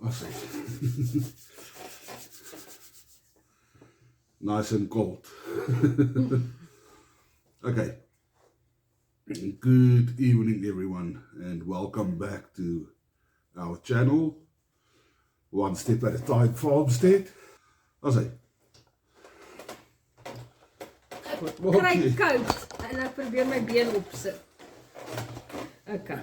I see. Nice and cold. Okay. Good evening, everyone, and welcome back to our channel, One Step at a Time Farmstead. I say. Kry koud en ek probeer my been opsit. Okay.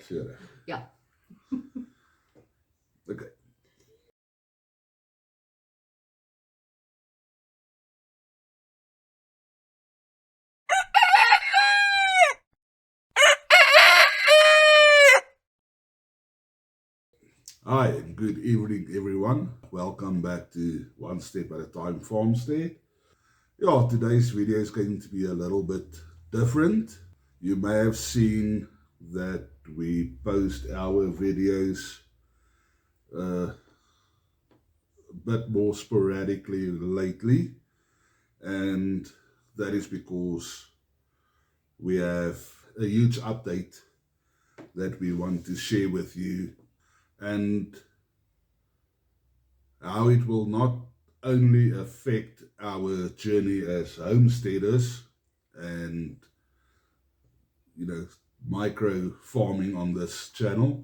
Sure. Ja. Okay. Hi, and good evening, everyone. Welcome back to One Step at a Time Farmstead. Yeah, today's video is going to be a little bit different. You may have seen that we post our videos a bit more sporadically lately, and that is because we have a huge update that we want to share with you, and how it will not only affect our journey as homesteaders and, you know, micro farming on this channel,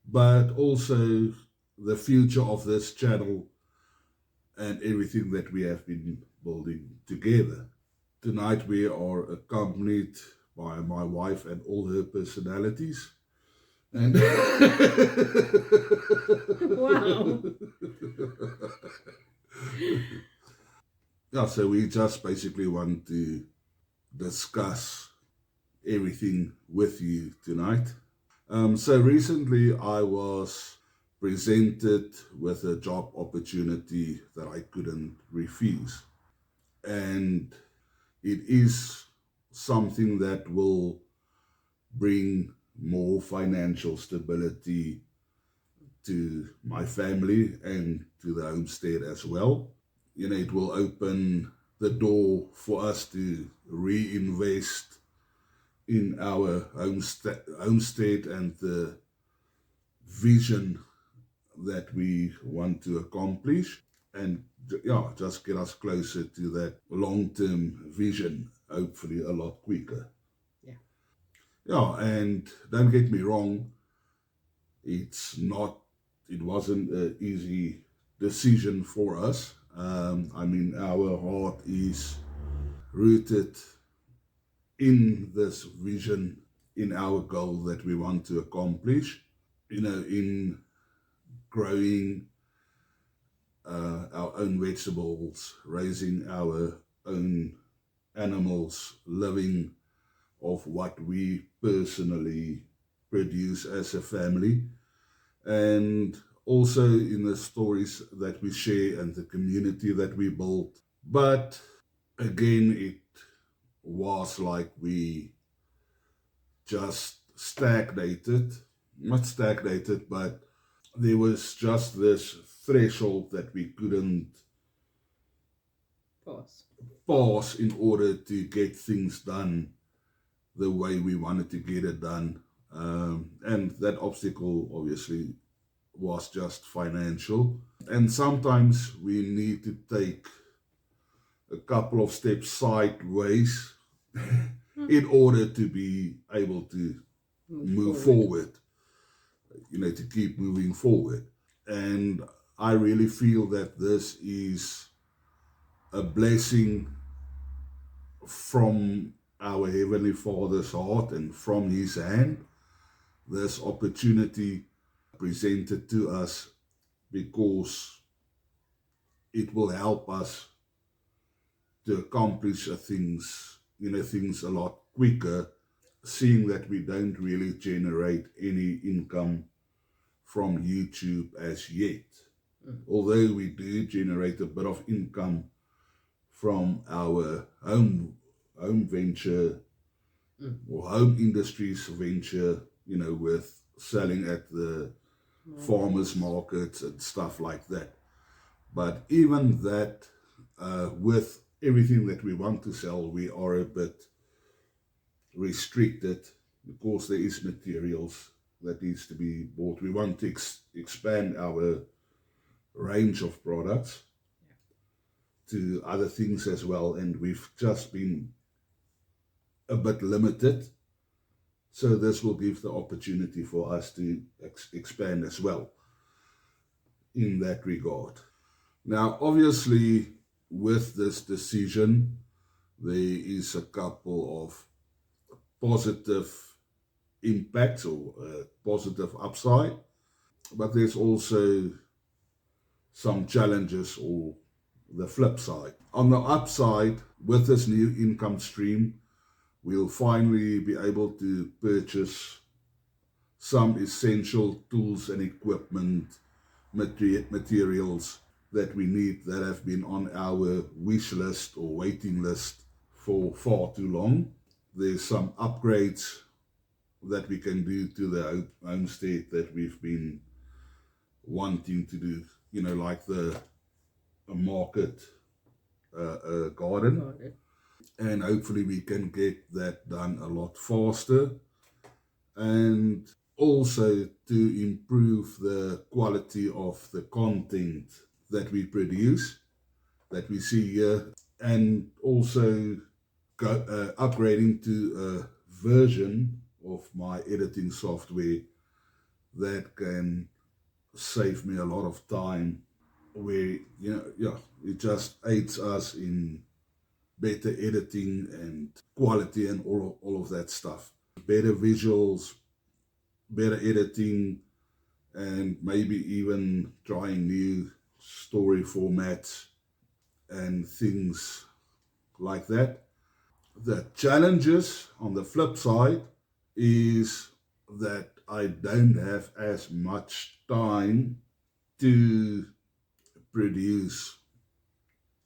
but also the future of this channel and everything that we have been building together. Tonight we are accompanied by my wife and all her personalities. And Wow. Yeah, so we just basically want to discuss everything with you tonight. So recently I was presented with a job opportunity that I couldn't refuse. And it is something that will bring more financial stability to my family and to the homestead as well. You know, it will open the door for us to reinvest in our homestead and the vision that we want to accomplish, and yeah, just get us closer to that long-term vision, hopefully a lot quicker. Yeah, and don't get me wrong, it wasn't an easy decision for us. I mean, our heart is rooted in this vision, in our goal that we want to accomplish, you know, in growing our own vegetables, raising our own animals, living of what we personally produce as a family, and also in the stories that we share and the community that we build. But again, it was like we just not stagnated, but there was just this threshold that we couldn't pass in order to get things done the way we wanted to get it done. And that obstacle obviously was just financial. And sometimes we need to take a couple of steps sideways in order to be able to move forward, you know, to keep moving forward. And I really feel that this is a blessing from our Heavenly Father's heart and from His hand, this opportunity presented to us, because it will help us to accomplish things a lot quicker, seeing that we don't really generate any income from YouTube as yet. Although we do generate a bit of income from our home venture or home industries venture, you know, with selling at the farmers markets and stuff like that. But even that, with everything that we want to sell, we are a bit restricted because there is materials that needs to be bought. We want to expand our range of products to other things as well, and we've just been a bit limited. So this will give the opportunity for us to expand as well in that regard. Now, obviously, with this decision, there is a couple of positive impacts or positive upside, but there's also some challenges or the flip side. On the upside, with this new income stream, we'll finally be able to purchase some essential tools and equipment, materials that we need that have been on our wish list or waiting list for far too long. There's some upgrades that we can do to the homestead that we've been wanting to do, like a market garden. And hopefully we can get that done a lot faster, and also to improve the quality of the content that we produce, that we see here, and also upgrading to a version of my editing software that can save me a lot of time, where it just aids us in better editing and quality and all of that stuff. Better visuals, better editing, and maybe even trying new story formats and things like that. The challenges on the flip side is that I don't have as much time to produce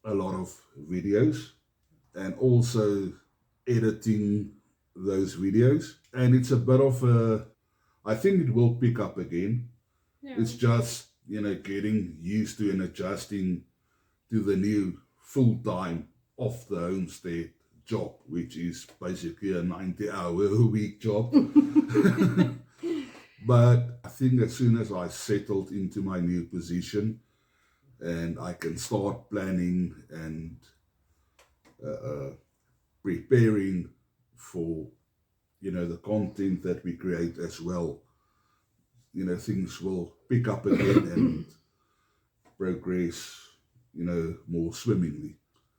a lot of videos and also editing those videos. And it's a bit of I think it will pick up again. Yeah. It's just, getting used to and adjusting to the new full-time off the homestead job, which is basically a 90-hour-a-week job. But I think as soon as I settled into my new position and I can start planning and preparing for, the content that we create as well, things will pick up again and progress, more swimmingly.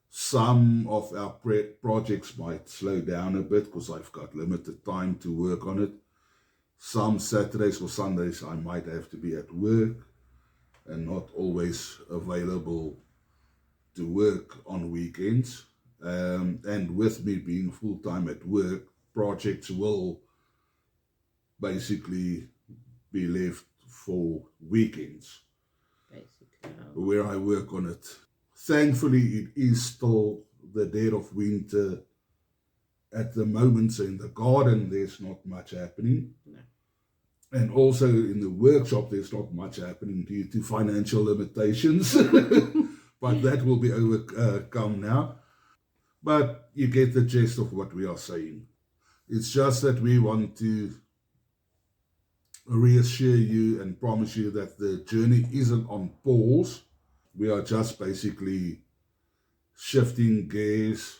Some of our projects might slow down a bit because I've got limited time to work on it. Some Saturdays or Sundays I might have to be at work and not always available to work on weekends. And with me being full-time at work, projects will basically be left for weekends, where I work on it. Thankfully, it is still the dead of winter at the moment, so in the garden there's not much happening. No. And also in the workshop there's not much happening due to financial limitations, but that will be overcome now. But you get the gist of what we are saying. It's just that we want to reassure you and promise you that the journey isn't on pause. We are just basically shifting gears,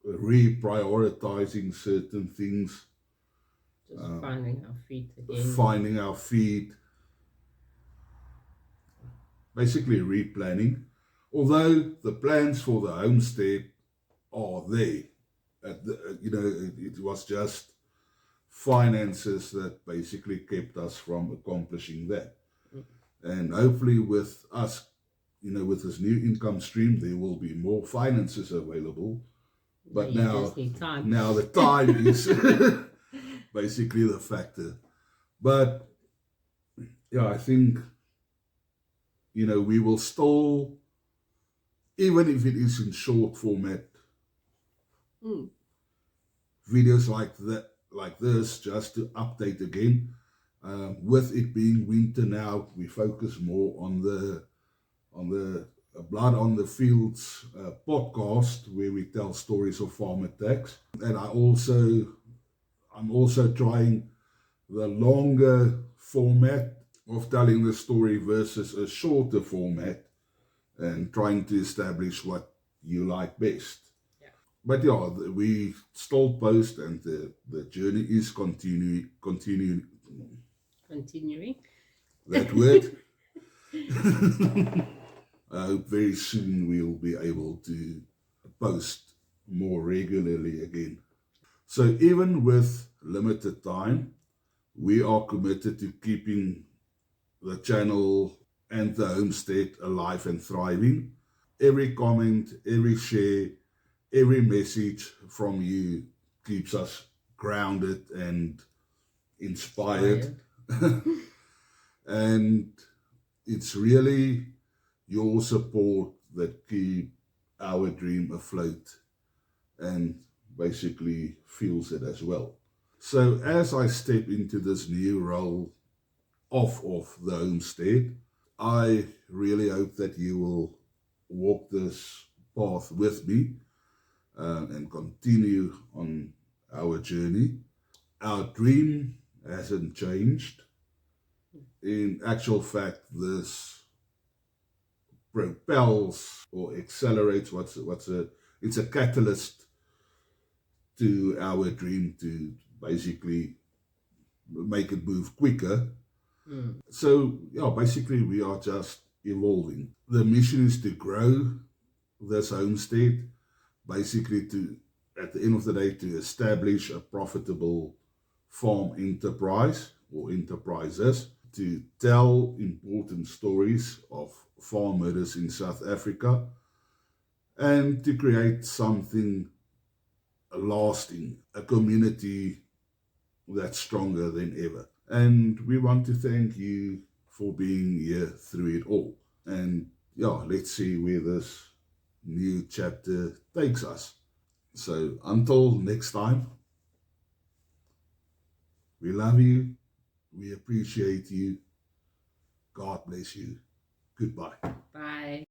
reprioritizing certain things. Just finding our feet again. Finding our feet. Basically replanning. Although the plans for the homestead are there. It was just finances that basically kept us from accomplishing that. And hopefully with us, with this new income stream, there will be more finances available. But now the time is basically the factor. But yeah, I think, we will still, even if it is in short format, videos like this, just to update again. With it being winter now, we focus more on the a Blood on the Fields podcast where we tell stories of farm attacks. And I'm also trying the longer format of telling the story versus a shorter format and trying to establish what you like best. Yeah. But yeah, we still post and the journey is continuing. That word. I hope very soon we'll be able to post more regularly again. So even with limited time, we are committed to keeping the channel and the homestead alive and thriving. Every comment, every share, every message from you keeps us grounded and inspired. And it's really your support that keep our dream afloat and basically fuels it as well. So as I step into this new role of the homestead, I really hope that you will walk this path with me and continue on our journey. Our dream hasn't changed. In actual fact, this propels or accelerates it's a catalyst to our dream to basically make it move quicker. So yeah, basically we are just evolving. The mission is to grow this homestead, basically to, at the end of the day, to establish a profitable farm enterprise or enterprises, to tell important stories of farmers in South Africa, and to create something lasting, a community that's stronger than ever. And we want to thank you for being here through it all. And yeah, let's see where this new chapter takes us. So until next time, we love you, we appreciate you, God bless you, goodbye. Bye.